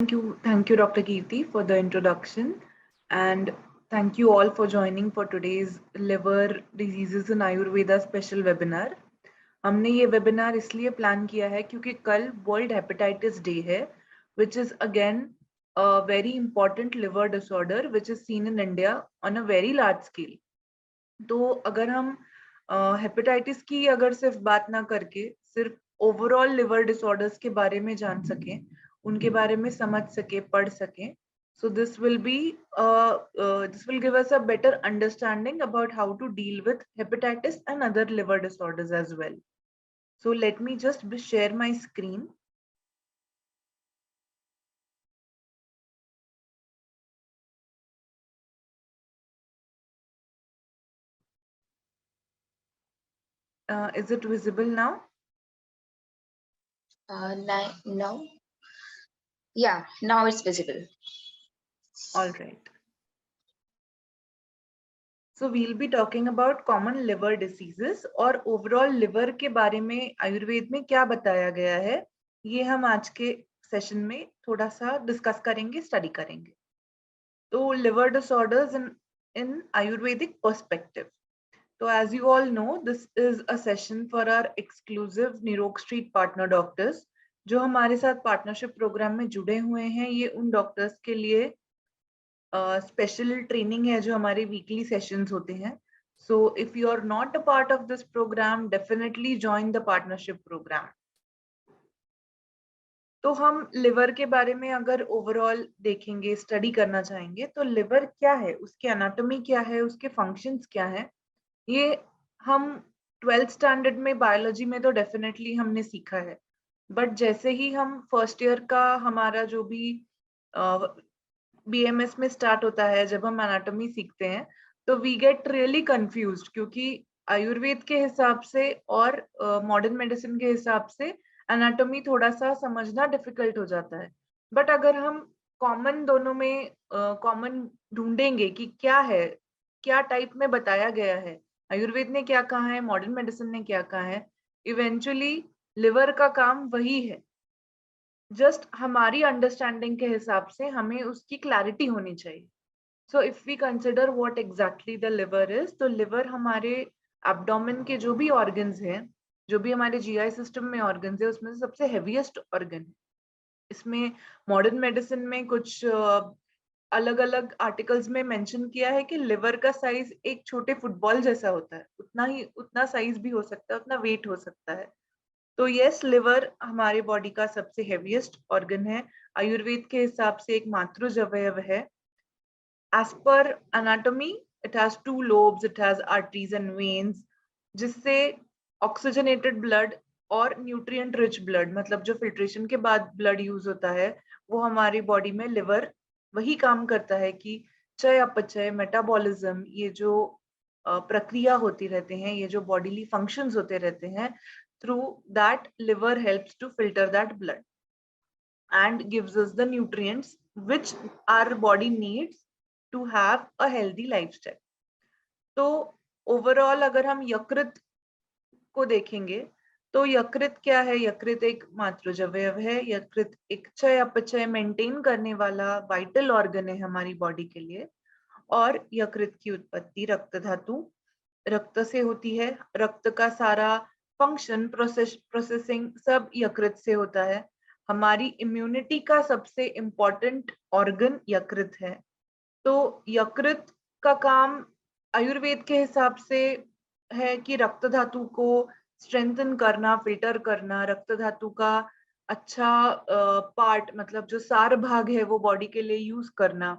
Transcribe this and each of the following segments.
Thank you, Dr. Kirti, for the introduction, and thank you all for joining for today's liver diseases in Ayurveda special webinar. हमने ये webinar इसलिए plan किया है क्योंकि कल world hepatitis day है, which is again a very important liver disorder which is seen in India on a very large scale. तो अगर हम हेपेटाइटिस की अगर सिर्फ बात ना करके सिर्फ ओवरऑल लिवर डिसऑर्डर्स के बारे में जान सकें, उनके बारे में समझ सके, पढ़ सकें, so this will give us a better understanding about how to deal with hepatitis and other liver disorders as well. So let me just share my screen. Is it visible now? No. Yeah, now it's visible. All right. So we'll be talking about common liver diseases और overall liver के बारे में आयुर्वेद में क्या बताया गया है, ये हम आज के सेशन में थोड़ा सा डिस्कस करेंगे, स्टडी करेंगे. तो liver disorders in Ayurvedic perspective. So as you all know, this is a session for our exclusive Nirog Street partner doctors जो हमारे साथ पार्टनरशिप प्रोग्राम में जुड़े हुए हैं. ये उन डॉक्टर्स के लिए स्पेशल ट्रेनिंग है जो हमारे वीकली सेशंस होते हैं. So if you are not a part of this program, definitely join the partnership program. तो हम लिवर के बारे में अगर ओवरऑल देखेंगे, स्टडी करना चाहेंगे, तो लिवर क्या है, उसकी एनाटॉमी क्या है, उसके फंक्शंस क्या है, ये हम 12th स्टैंडर्ड में बायोलॉजी में तो डेफिनेटली हमने सीखा है. बट जैसे ही हम फर्स्ट ईयर का हमारा जो भी BMS में स्टार्ट होता है, जब हम एनाटॉमी सीखते हैं, तो वी गेट रियली कंफ्यूज्ड क्योंकि आयुर्वेद के हिसाब से और मॉडर्न मेडिसिन के हिसाब से एनाटॉमी थोड़ा सा समझना डिफिकल्ट हो जाता है. बट अगर हम कॉमन दोनों में कॉमन ढूंढेंगे कि क्या है, क्या टाइप में बताया गया है, आयुर्वेद ने क्या कहा है, मॉडर्न मेडिसिन ने क्या कहा है, इवेंचुअली लिवर का काम वही है. जस्ट हमारी अंडरस्टैंडिंग के हिसाब से हमें उसकी क्लैरिटी होनी चाहिए. So if we consider what exactly the liver is, तो लिवर हमारे एब्डोमेन के जो भी ऑर्गन्स हैं, जो भी हमारे जीआई सिस्टम में ऑर्गन्स है, उसमें से सबसे हेवीएस्ट ऑर्गन है. इसमें मॉडर्न मेडिसिन में कुछ अलग अलग आर्टिकल्स में मेंशन किया है कि लिवर का साइज एक छोटे फुटबॉल जैसा होता है, उतना साइज भी हो सकता है, उतना वेट हो सकता है. तो यस, लिवर हमारे बॉडी का सबसे हेवीएस्ट ऑर्गन है. आयुर्वेद के हिसाब से एक मातृज अवयव है. As per anatomy, it has 2 lobes, it has arteries and veins, जिससे ऑक्सीजनेटेड ब्लड और न्यूट्रिएंट रिच ब्लड, मतलब जो फिल्ट्रेशन के बाद ब्लड यूज होता है, वो हमारी बॉडी में लिवर वही काम करता है कि चय अपचय, मेटाबॉलिज्म, ये जो प्रक्रिया होती रहते हैं, ये जो बॉडीली फंक्शंस होते रहते हैं, through that liver helps to filter that blood and gives us the nutrients which our body needs to have a healthy lifestyle. तो ओवरऑल अगर हम यकृत को देखेंगे, तो यकृत क्या है? यकृत एक मातृज अवयव है. यकृत एक चय अपचय मेंटेन करने वाला वाइटल ऑर्गन है हमारी बॉडी के लिए. और यकृत की उत्पत्ति रक्त धातु, रक्त से होती है. रक्त का सारा फंक्शन, प्रोसेसिंग सब यकृत से होता है. हमारी इम्यूनिटी का सबसे इम्पोर्टेंट ऑर्गन यकृत है. तो यकृत का काम आयुर्वेद के हिसाब से है कि रक्त धातु को स्ट्रेंथन करना, फिल्टर करना, रक्त धातु का अच्छा पार्ट, मतलब जो सार भाग है, वो बॉडी के लिए यूज करना.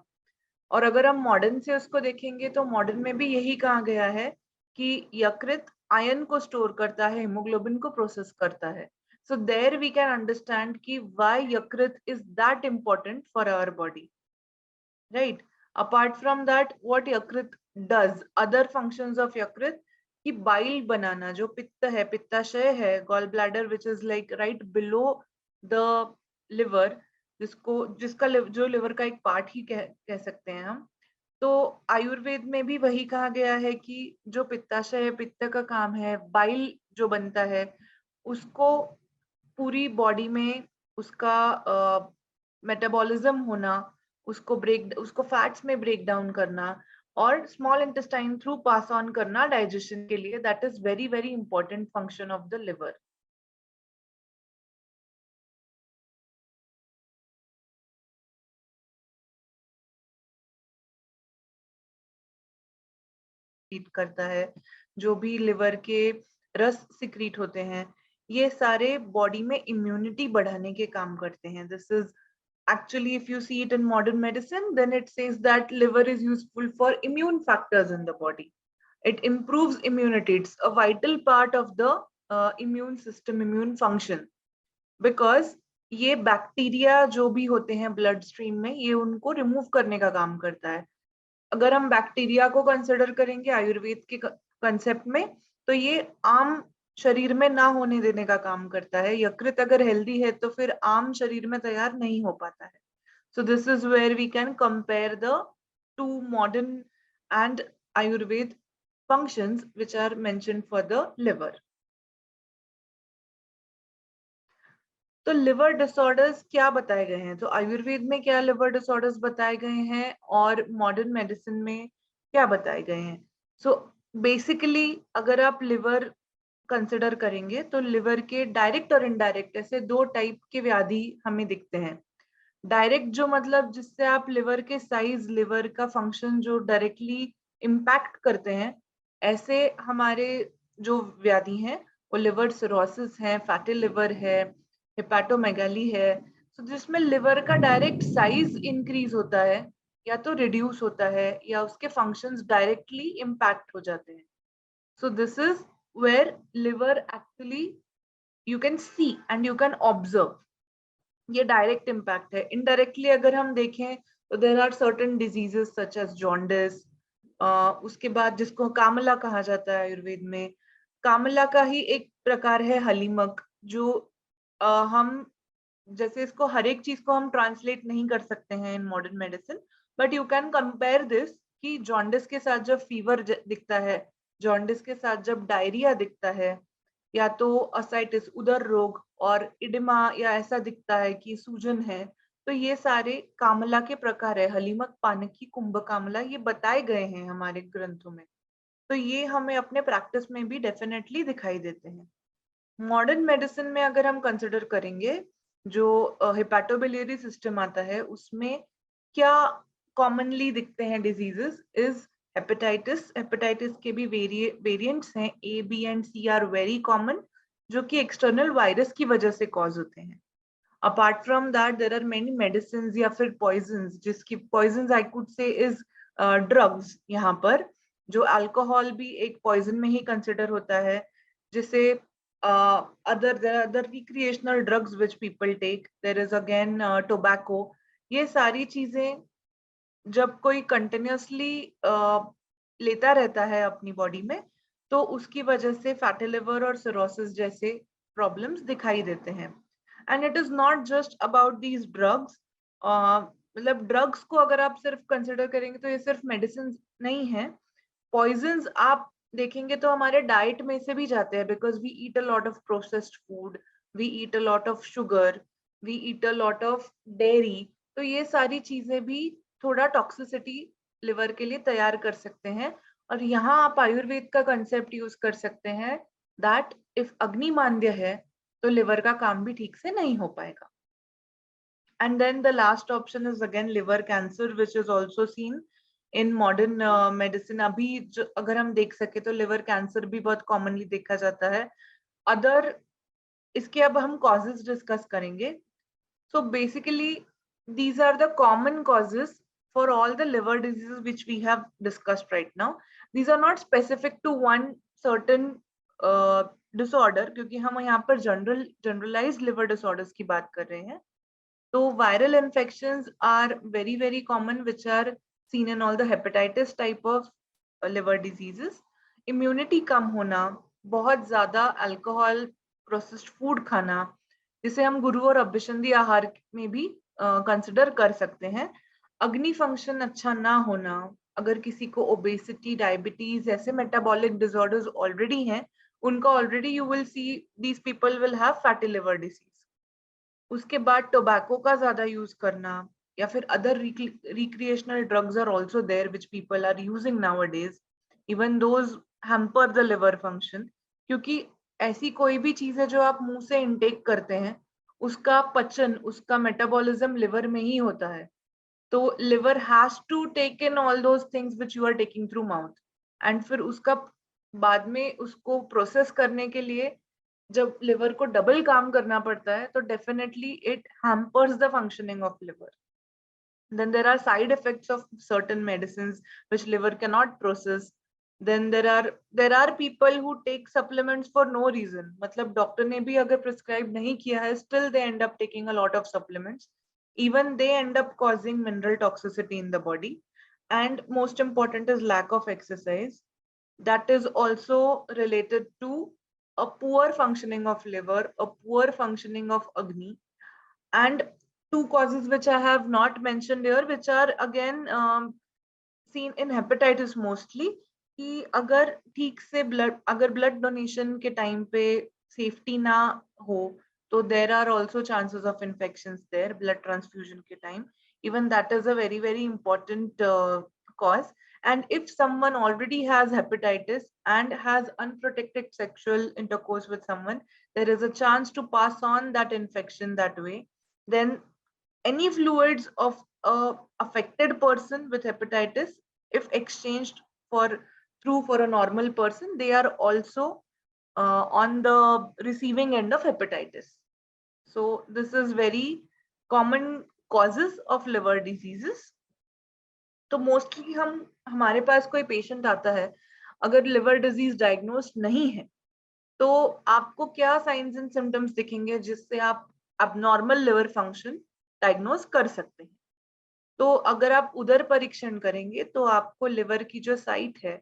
और अगर हम मॉडर्न से उसको देखेंगे, तो मॉडर्न में भी यही कहा गया है कि यकृत आयन को स्टोर करता है, हीमोग्लोबिन को प्रोसेस करता है. So there we can understand कि व्हाई यकृत is that important for our body, right. Apart from that, what यकृत डज, अदर फंक्शंस ऑफ यकृत, कि बाइल बनाना, जो पित्त है, पित्ताशय है, gall bladder which is like right below the liver, जो लिवर का एक पार्ट ही कह सकते हैं हम. तो आयुर्वेद में भी वही कहा गया है कि जो पित्ताशय है, पित्त का काम है, बाइल जो बनता है, उसको पूरी बॉडी में उसका मेटाबॉलिज्म होना, उसको फैट्स में ब्रेक डाउन करना, और small intestine through pass on करना डाइजेशन के लिए, that is very very important function of the liver. करता है, जो भी लिवर के रस सिक्रीट होते हैं, ये सारे बॉडी में इम्यूनिटी बढ़ाने के काम करते हैं। This is actually, if you see it in modern medicine, then it says that liver is useful for immune factors in the body. It improves immunity. It's a vital part of the immune system, immune function, because ये bacteria जो भी होते हैं blood stream में, ये उनको remove करने का काम करता है। अगर हम बैक्टीरिया को कंसिडर करेंगे आयुर्वेद के कंसेप्ट में, तो ये आम शरीर में ना होने देने का काम करता है। यकृत अगर हेल्दी है तो फिर आम शरीर में तैयार नहीं हो पाता है। So this is where we can compare the two modern and Ayurved functions which are mentioned for the liver. तो लिवर डिसऑर्डर्स क्या बताए गए हैं? तो आयुर्वेद में क्या लिवर डिसऑर्डर्स बताए गए हैं और मॉडर्न मेडिसिन में क्या बताए गए हैं? सो बेसिकली अगर आप लिवर कंसिडर करेंगे तो लिवर के डायरेक्ट और इनडायरेक्ट ऐसे दो टाइप के व्याधि हमें दिखते हैं। डायरेक्ट जो मतलब जिससे आप लिवर के साइज, लिवर का फंक्शन जो डायरेक्टली इम्पैक्ट करते हैं, ऐसे हमारे जो व्याधि हैं वो लिवर सिरोसिस है, फैटी लिवर है, हेपाटोमेगाली है। तो जिसमें लिवर का डायरेक्ट साइज इंक्रीज होता है या तो रिड्यूस होता है या उसके फंक्शंस डायरेक्टली इम्पैक्ट हो जाते हैं। So this is where liver actually you can see and you can observe, ये डायरेक्ट इम्पैक्ट है। इनडायरेक्टली अगर हम देखें तो there are certain diseases such as jaundice, उसके बाद जिसको कामला कहा जाता है आयुर्वेद में, कामला का ही एक प्रकार है हलीमक, जो हम जैसे इसको हर एक चीज को हम ट्रांसलेट नहीं कर सकते हैं in modern medicine, but you can compare this कि जॉन्डिस के साथ जब फीवर दिखता है, जॉन्डिस के साथ जब डायरिया दिखता है, या तो असाइटिस उदर रोग और इडिमा या ऐसा दिखता है कि सूजन है, तो ये सारे कामला के प्रकार है। हलीमक, पानकी, कुंभ कामला ये बताए गए हैं हमारे ग्रंथों में, तो ये हमें अपने प्रैक्टिस में भी डेफिनेटली दिखाई देते हैं। मॉडर्न मेडिसिन में अगर हम कंसिडर करेंगे, जो हेपाटोबिलियरी सिस्टम आता है उसमें क्या कॉमनली दिखते हैं डिजीजेस इज हेपेटाइटिस। हेपेटाइटिस के भी वेरिएंट्स हैं, A, B and C are very common, जो कि एक्सटर्नल वायरस की वजह से कॉज होते हैं। Apart from that there are many medicine या फिर पॉइजन्स, जिसकी poisons I could say is drugs. यहाँ पर जो अल्कोहल भी एक पॉइजन में ही कंसिडर होता है, जिसे other recreational drugs which people take, there is again tobacco। ये सारी चीजें जब कोई कंटिन्यूअसली लेता रहता है अपनी बॉडी में, तो उसकी वजह से फैटी लिवर और सिरोसिस जैसे प्रॉब्लम्स दिखाई देते हैं। And it is not just about these drugs, मतलब ड्रग्स को अगर आप सिर्फ कंसिडर करेंगे तो ये सिर्फ मेडिसिन नहीं है। पॉइजन्स आप देखेंगे तो हमारे डाइट में से भी जाते हैं, because we eat a lot of processed food, we eat a lot of sugar, we eat a lot of dairy. तो ये सारी चीजें भी थोड़ा टॉक्सिसिटी लिवर के लिए तैयार कर सकते हैं। और यहाँ आप आयुर्वेद का कंसेप्ट यूज कर सकते हैं दैट इफ अग्नि मांद्य है तो लिवर का काम भी ठीक से नहीं हो पाएगा। And then the last option is again liver cancer, which is also seen in modern medicine। अभी अगर हम देख सके तो लिवर कैंसर भी बहुत कॉमनली देखा जाता है। अदर इसके अब हम कॉजेज डिस्कस करेंगे। So basically these are the common causes for all the liver diseases which we have discussed right now. These are not specific to one certain disorder, क्योंकि हम यहाँ पर generalized liver disorders की बात कर रहे हैं। तो viral infections are very very common which are seen in all the hepatitis type of liver diseases। immunity कम होना, बहुत ज्यादा अल्कोहल, प्रोसेस्ड फूड खाना, जिसे हम गुरु और अभ्यसंधी आहार में भी कंसिडर कर सकते हैं। अग्नि फंक्शन अच्छा ना होना, अगर किसी को ओबेसिटी, डायबिटीज ऐसे मेटाबॉलिक डिसऑर्डर्स ऑलरेडी हैं, उनका already you will see these people will have fatty liver disease. उसके बाद टोबैको का ज्यादा यूज करना, या फिर other recreational drugs are also there which people are using nowadays, even those hamper the liver function, क्योंकि ऐसी कोई भी चीज है जो आप मुंह से इनटेक करते हैं, उसका पचन, उसका मेटाबॉलिज्म लिवर में ही होता है। तो liver has to take in all those things which you are taking through mouth, and फिर उसका बाद में उसको प्रोसेस करने के लिए जब लिवर को डबल काम करना पड़ता है, तो definitely it hampers the functioning of liver. Then there are side effects of certain medicines which liver cannot process. Then there are people who take supplements for no reason. मतलब doctor ने भी अगर prescribe नहीं किया है, still they end up taking a lot of supplements. Even they end up causing mineral toxicity in the body. And most important is lack of exercise. That is also related to a poor functioning of liver, a poor functioning of Agni, and two causes which I have not mentioned here, which are again seen in hepatitis mostly, कि अगर ठीक से अगर blood donation के time पे safety ना हो, तो there are also chances of infections there, blood transfusion के time. Even that is a very, very important cause. And if someone already has hepatitis and has unprotected sexual intercourse with someone, there is a chance to pass on that infection that way. Then any fluids of a affected person with hepatitis, if exchanged for a normal person, they are also on the receiving end of hepatitis. So this is very common causes of liver diseases. तो mostly हमारे पास कोई patient आता है, अगर liver disease diagnose नहीं है, तो आपको क्या साइंस एंड सिम्टम्स दिखेंगे जिससे आप अबनॉर्मल लिवर फंक्शन डायग्नोज कर सकते हैं. तो अगर आप उदर परीक्षण करेंगे, तो आपको लिवर की जो साइट है,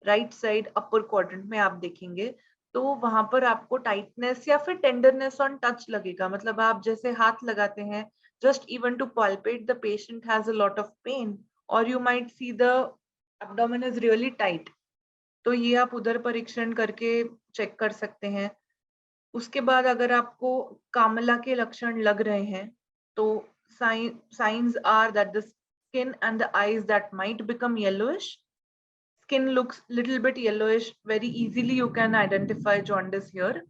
राइट साइड अपर क्वाड्रेंट में आप देखेंगे, तो वहां पर आपको टाइटनेस या फिर टेंडरनेस ऑन टच लगेगा. मतलब आप जैसे हाथ लगाते हैं, just even to palpate the patient has a lot of pain, or you might see the abdomen is really tight. तो ये आप उदर परीक्षण करके चेक कर सकते हैं. उसके बाद अगर आपको कामला के लक्षण लग रहे हैं, तो signs are that the skin and the eyes that might become yellowish. Skin looks little bit yellowish. Very easily you can identify jaundice here.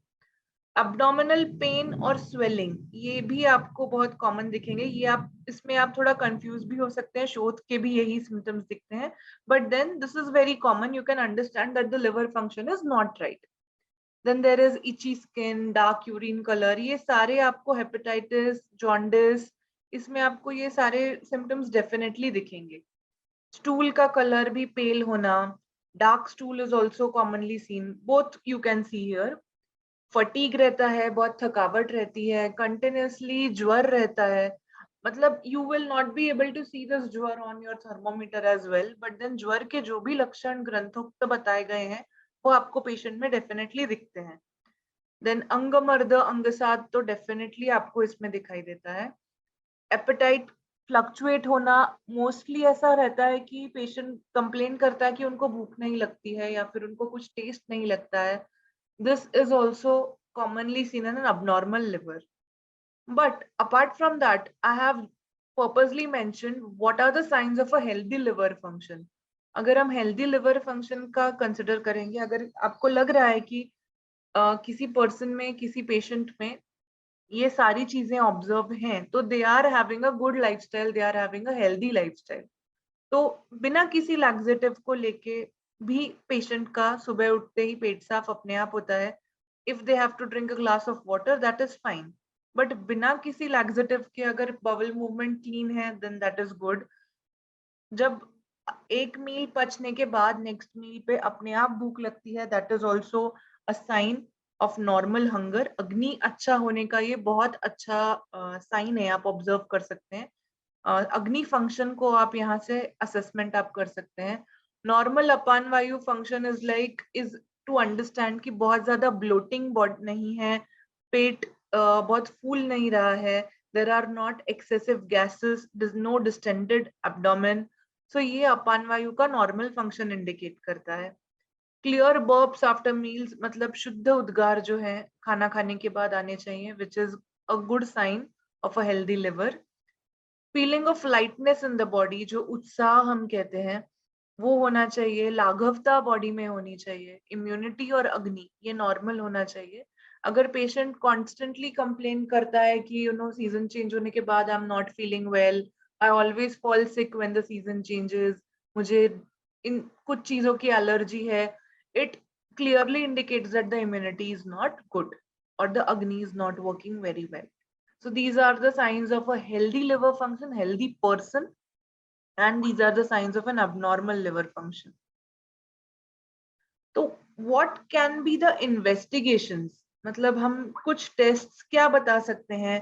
Abdominal pain और swelling, ये भी आपको बहुत कॉमन दिखेंगे. ये आप इसमें आप थोड़ा कंफ्यूज भी हो सकते हैं, शोथ के भी यही सिम्टम्स दिखते हैं, but then this is very common. You can understand that the liver function is not right. Then there is itchy skin, dark urine color. ये सारे आपको हेपेटाइटिस, जॉन्डिस, इसमें आपको ये सारे सिम्टम्स डेफिनेटली दिखेंगे. स्टूल का कलर भी पेल होना, dark stool is also commonly seen, both you can see here. Fatigue रहता है, बहुत थकावट रहती है, कंटिन्यूसली ज्वर रहता है. मतलब you will not be able to see this ज्वर on your thermometer as well, but then ज्वर के जो भी लक्षण ग्रंथोक्त बताए गए हैं, वो आपको पेशेंट में डेफिनेटली दिखते हैं. देन अंगमर्द, अंगसात तो डेफिनेटली आपको इसमें दिखाई देता है. एपेटाइट फ्लक्चुएट होना, मोस्टली ऐसा रहता है कि पेशेंट कंप्लेन करता है कि उनको भूख नहीं लगती है या फिर उनको कुछ टेस्ट नहीं लगता है. This is also commonly seen in an abnormal liver. But apart from that, I have purposely mentioned what are the signs of a healthy liver function. अगर हम healthy liver function का consider करेंगे, अगर आपको लग रहा है कि किसी person में, किसी patient में ये सारी चीजें observe हैं, तो they are having a good lifestyle, they are having a healthy lifestyle. तो बिना किसी laxative को लेके भी patient का सुबह उठते ही पेट साफ अपने आप होता है. If they have to drink a glass of water, that is fine. But बिना किसी laxative के अगर bowel movement clean है, then that is good. जब एक मील पचने के बाद नेक्स्ट मील पे अपने आप भूख लगती है, that is also a sign of normal hunger. अग्नि अच्छा होने का ये बहुत अच्छा साइन है, आप ऑब्जर्व कर सकते हैं. अग्नि फंक्शन को आप यहाँ से असेसमेंट आप कर सकते हैं. नॉर्मल अपान वायु फंक्शन इज टू अंडरस्टैंड कि बहुत ज्यादा ब्लोटिंग बॉडी नहीं है, पेट बहुत फूल नहीं रहा है, there are not excessive gases, no distended abdomen. So ये अपान वायु का नॉर्मल फंक्शन इंडिकेट करता है. क्लियर बर्ब्स आफ्टर मील्स, मतलब शुद्ध उद्गार जो है खाना खाने के बाद आने चाहिए, which is a good sign of a healthy liver. Feeling of lightness in the body, जो उत्साह हम कहते हैं, वो होना चाहिए. लाघवता बॉडी में होनी चाहिए. इम्यूनिटी और अग्नि ये नॉर्मल होना चाहिए. अगर पेशेंट कॉन्स्टेंटली कंप्लेन करता है कि सीजन चेंज होने के बाद I am not feeling well, I always fall sick when the season changes, मुझे इन कुछ चीजों की एलर्जी है, it clearly indicates that the immunity is not good or the agni is not working very well. So these are the signs of a healthy liver function, healthy person, and these are the signs of an abnormal liver function. So what can be the investigations? मतलब हम कुछ tests क्या बता सकते हैं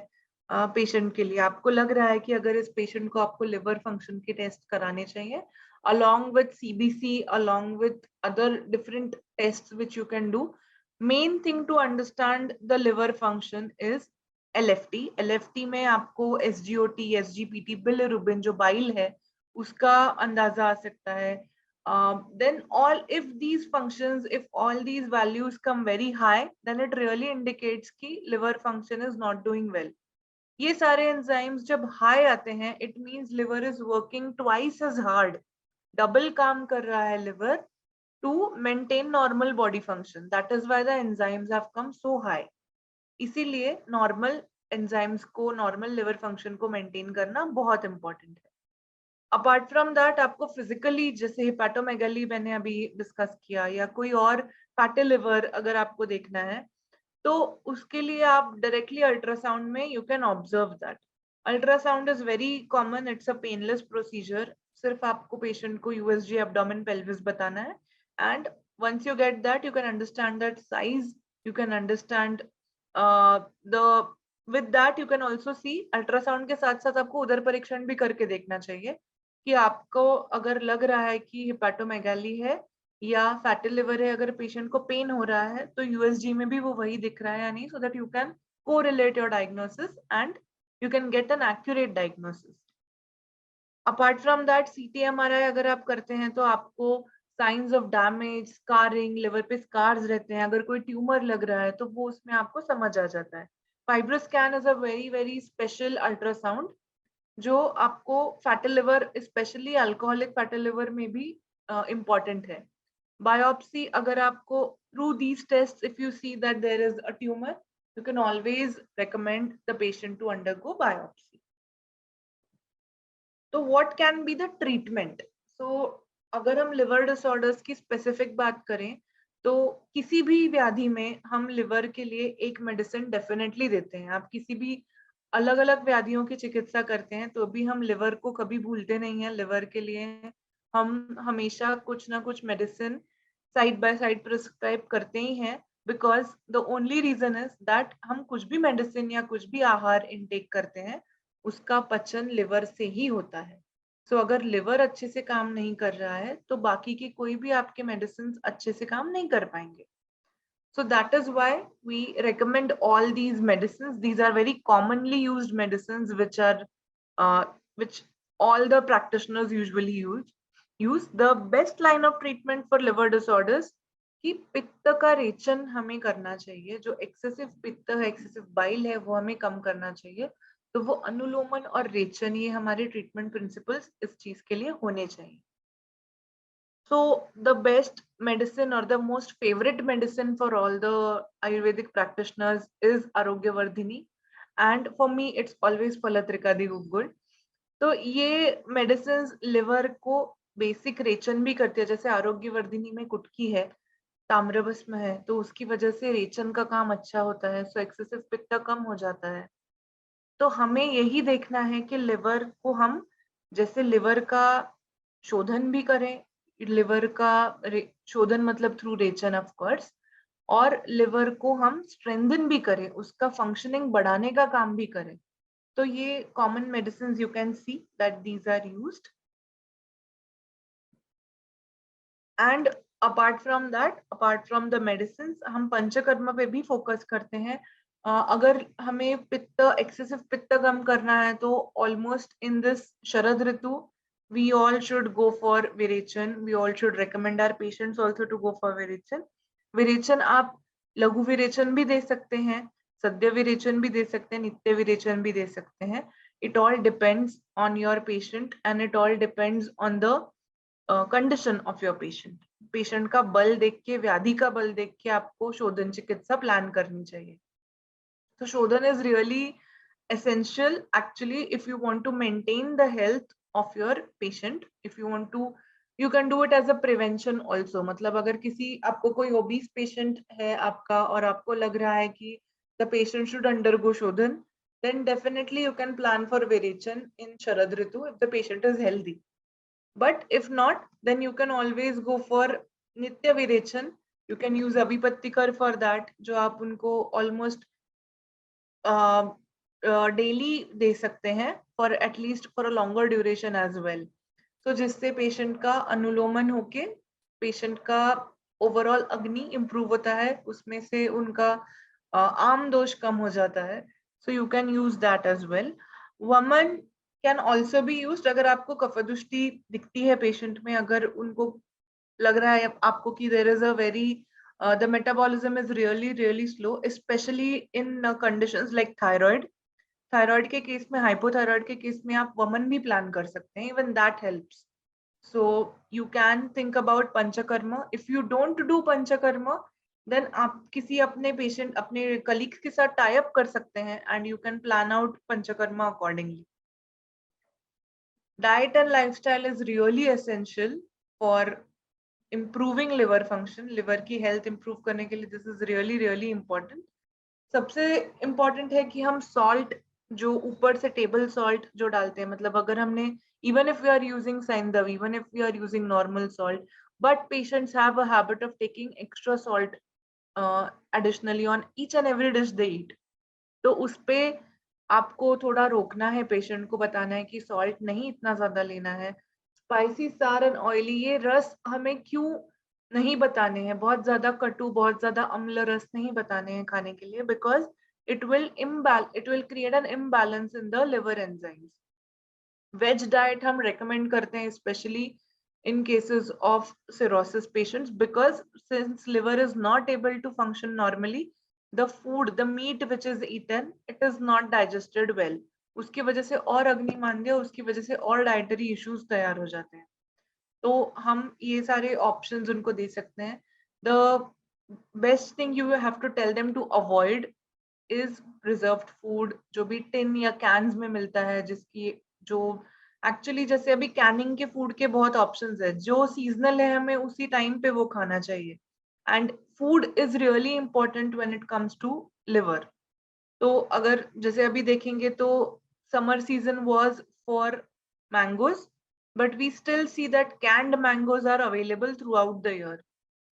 patient के लिए? आपको लग रहा है कि अगर इस पेशेंट को आपको लिवर फंक्शन के टेस्ट कराने चाहिए, along with CBC, along with other different tests which you can do. Main thing to understand the liver function is LFT. LFT में आपको SGOT, SGPT, bilirubin जो बाइल है उसका अंदाजा आ सकता है. Then if these functions, if all these values come very high, then it really indicates कि liver function is not doing well. ये सारे enzymes जब high आते हैं, it means liver is working twice as hard. Double काम कर रहा है liver to maintain normal body function. That is why the enzymes have come so high. इसीलिए नॉर्मल एंजाइम्स को, नॉर्मल लिवर फंक्शन को मेंटेन करना बहुत इंपॉर्टेंट है. अपार्ट फ्रॉम दैट आपको फिजिकली, जैसे हेपेटोमेगाली मैंने अभी डिस्कस किया, या कोई और फैटी लिवर अगर आपको देखना है, तो उसके लिए आप डायरेक्टली अल्ट्रासाउंड में you can observe that. Ultrasound is very common, it's a painless procedure. सिर्फ आपको पेशेंट को USG एब्डोमेन पेल्विस बताना है, and once you get that you can understand that size, you can understand the with that you can also see. Ultrasound के साथ साथ आपको उदर परीक्षण भी करके देखना चाहिए कि आपको अगर लग रहा है कि हेपेटोमेगाली है या फैटी लिवर है, अगर पेशेंट को पेन हो रहा है तो USG में भी वो वही दिख रहा है या नहीं, so that you can correlate your diagnosis and you can get an accurate diagnosis. Apart from that CT MRI अगर आप करते हैं तो आपको science of damage, scarring, liver पे स्कार्स रहते हैं, अगर कोई ट्यूमर लग रहा है तो वो उसमें आपको समझ आ जाता है. FibroScan is a very very special ultrasound जो आपको fatty liver, specially alcoholic fatty liver में भी इम्पॉर्टेंट है. बायोप्सी अगर आपको through these test if you see that there is a tumor, you can always recommend the patient to undergo biopsy. तो what can be the treatment? So अगर हम liver disorders की specific बात करें तो किसी भी व्याधि में हम लिवर के लिए एक मेडिसिन डेफिनेटली देते हैं. आप किसी भी अलग अलग व्याधियों की चिकित्सा करते हैं तो भी हम लिवर को कभी भूलते नहीं हैं. लिवर के लिए हम हमेशा कुछ ना कुछ medicine side by side prescribe करते ही हैं, because the only reason is that हम कुछ भी मेडिसिन या कुछ भी आहार इनटेक करते हैं उसका पचन लिवर से ही होता है. सो अगर लिवर अच्छे से काम नहीं कर रहा है तो बाकी की कोई भी आपके मेडिसिन अच्छे से काम नहीं कर पाएंगे. So that is why we recommend all these medicines. These are very commonly used medicines which all the practitioners usually use. The best line of treatment for liver disorders कि पित्त का रेचन हमें करना चाहिए. जो एक्सेसिव पित्त है, एक्सेसिव बाइल है, वो हमें कम करना चाहिए. तो वो अनुलोमन और रेचन, ये हमारे ट्रीटमेंट प्रिंसिपल्स इस चीज के लिए होने चाहिए. So the best medicine or the most favorite medicine for all the Ayurvedic practitioners is Arogyavardhini, and for me it's always Phalatrika Divugul. तो ये medicines liver को basic रेचन भी करती है. जैसे आरोग्यवर्धिनी में कुटकी है, ताम्रभस्म है, तो उसकी वजह से रेचन का काम अच्छा होता है, सो एक्सेसिव पित्त कम हो जाता है. तो हमें यही देखना है कि लिवर को हम जैसे लिवर का शोधन भी करें, लिवर का शोधन मतलब थ्रू रेचन ऑफ कोर्स, और लिवर को हम स्ट्रेंथन भी करें, उसका फंक्शनिंग बढ़ाने का काम भी करें. तो ये common medicine you can see that these are used. And apart from that, apart from the medicine, हम पंचकर्म पे भी फोकस करते हैं. अगर हमें पित्त, एक्सेसिव पित्त कम करना है तो almost in this Sharad Ritu we all should go for विरेचन. we all should recommend our patients also to go for विरेचन. विरेचन आप लघु विरेचन भी दे सकते हैं, सद्य विरेचन भी दे सकते हैं, नित्य विरेचन भी दे सकते हैं. It all depends on your patient and it all depends on the condition of your patient. Patient का बल देख के, व्याधि का बल देख के आपको शोधन चिकित्सा प्लान करनी चाहिए. So शोधन is really essential actually if you want to maintain the health of your patient. If you want to, you can do it as a prevention also. मतलब अगर किसी आपको कोई obese patient है आपका और आपको लग रहा है कि the patient should undergo शोधन, then definitely you can plan for virechan in Sharad Ritu if the patient is healthy. But if not, then you can always go for Nitya Virechan. You can use Abhipattikar for that, जो आप उनको almost daily दे सकते हैं for at least for a longer duration as well. So जिससे patient का अनुलोमन होके patient का overall अग्नि improve होता है, उसमें से उनका आम दोष कम हो जाता है. So you can use that as well. Vaman can also be used अगर आपको कफदुष्टि दिखती है पेशेंट में, अगर उनको लग रहा है आपको कि there is a very the metabolism is really slow, especially in conditions like thyroid. Thyroid के केस में, हाइपोथायराइड के केस में आप वमन भी प्लान कर सकते हैं. Even that helps. So you can think about panchakarma. If you don't do panchakarma, then आप किसी अपने पेशेंट, अपने कलीग्स के साथ टाई अप कर सकते हैं and you can plan out panchakarma accordingly. Diet and lifestyle is really essential for improving liver function. Liver की health improve करने के लिए this is really important. सबसे important है कि हम salt जो ऊपर से table salt जो डालते हैं, मतलब अगर हमने even if we are using Saindav, even if we are using normal salt, but patients have a habit of taking extra salt additionally on each and every dish they eat. तो उस पे आपको थोड़ा रोकना है, पेशेंट को बताना है कि सॉल्ट नहीं इतना ज्यादा लेना है. स्पाइसी, सार एंड ऑयली, ये रस हमें क्यों नहीं बताने हैं, बहुत ज्यादा कटु, बहुत ज्यादा अम्ल रस नहीं बताने हैं खाने के लिए, because it will create an imbalance in the liver enzymes. Veg diet हम रेकमेंड करते हैं specially in cases of cirrhosis patients, because since liver is not able to function normally, the food, the meat which is eaten, it is not digested well. उसकी वजह से और अग्निमांद्य, उसकी वजह से और डाइटरी इश्यूज तैयार हो जाते हैं. तो हम ये सारे ऑप्शंस उनको दे सकते हैं. The best thing you have to tell them to avoid is preserved food, जो भी टिन या कैन्स में मिलता है, जिसकी जो एक्चुअली जैसे अभी कैनिंग के फूड के बहुत ऑप्शंस है, जो सीजनल है हमें उसी टाइम पे वो खाना चाहिए. And food is really important when it comes to liver. तो अगर जैसे अभी देखेंगे तो summer season was for mangoes, but we still see that canned mangoes are available throughout the year.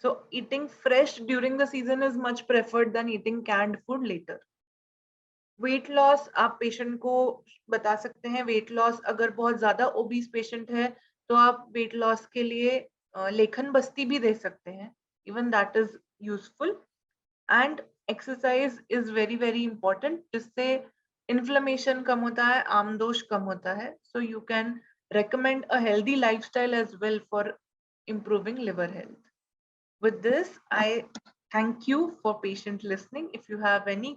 So eating fresh during the season is much preferred than eating canned food later. Weight loss आप patient को बता सकते हैं. Weight loss अगर बहुत ज्यादा obese patient है तो आप वेट लॉस के लिए लेखन बस्ती भी दे सकते हैं. Even that is useful. And exercise is very important, जिससे इन्फ्लेमेशन कम होता है, आमदोष कम होता है. सो you can recommend a healthy lifestyle as well for improving liver health. With this, I thank you for patient listening. If you have any